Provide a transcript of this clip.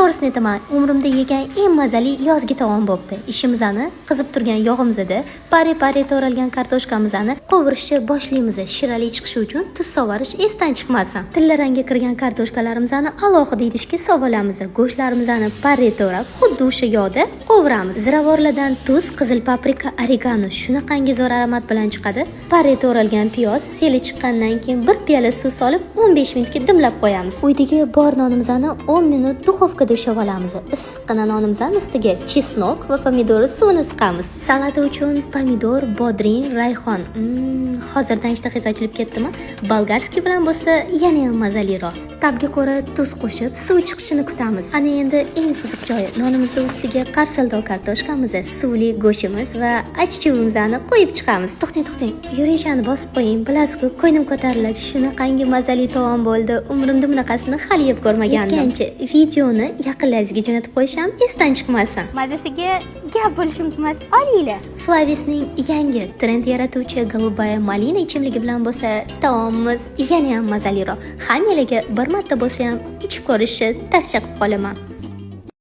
To'g'risini aytaman, umrimda yegan eng mazali yozgi taom bo'libdi. Ishimizni qizib turgan yog'imizda pare to'ralgan kartoshkamizni qovurishni boshlaymiz. Shirali chiqishi uchun tuz sovarish esdan chiqmasin. Tilla rangga kirgan kartoshkalarimizni alohida idishga sovolamiz. Go'shtlarimizni pare to'rab, xuddi o'sha yog'da qovuramiz. Ziravorlardan tuz, qizil paprika, oregano shunaqangi zo'r aromat bilan chiqadi. Pare to'ralgan piyoz, seli chiqqandan keyin bir piyola suv solib 15 minutga dimlab qo'yamiz. Uydagi bor nonimizni 10 minut duxovkada ushlab olamiz. Issiqqina nonimizni ustiga chesnok va pomidor suvini siqamiz. Salata uchun pomidor, bodring, rayhon. Hozirdan ishtahangiz ochilib ketdimi? Bolgarskiy bilan bo'lsa, yana ham mazaliroq. Tabga ko'ra tuz qo'shib, suv chiqishini kutamiz. Ana endi eng qiziq joyi, nonimizni ustiga qarsildor kartoshkamiz, suvli go'shtimiz va achchig'imizni qo'yib chiqamiz. To'xtang, yurishani bosib qo'ying. Bilasizku, ko'nglim ko'tariladi. Shunaqangi mazali taom bo'ldi. Umrimda bunaqasini hali yeb ko'rmagandim. Yetgancha videoni yaqinlaringizga jo'natib qo'yisham esdan chiqmasin. Mazasiga gap bo'lishi mumkin emas. Olinglar. Flavisning yangi trend yaratuvchi golubaya malina ichimligi bilan bo'lsa, taomimiz yana ham mazaliroq. Hammalarga bir marta bo'lsa ham ichib ko'rishni tavsiya qilib qolaman.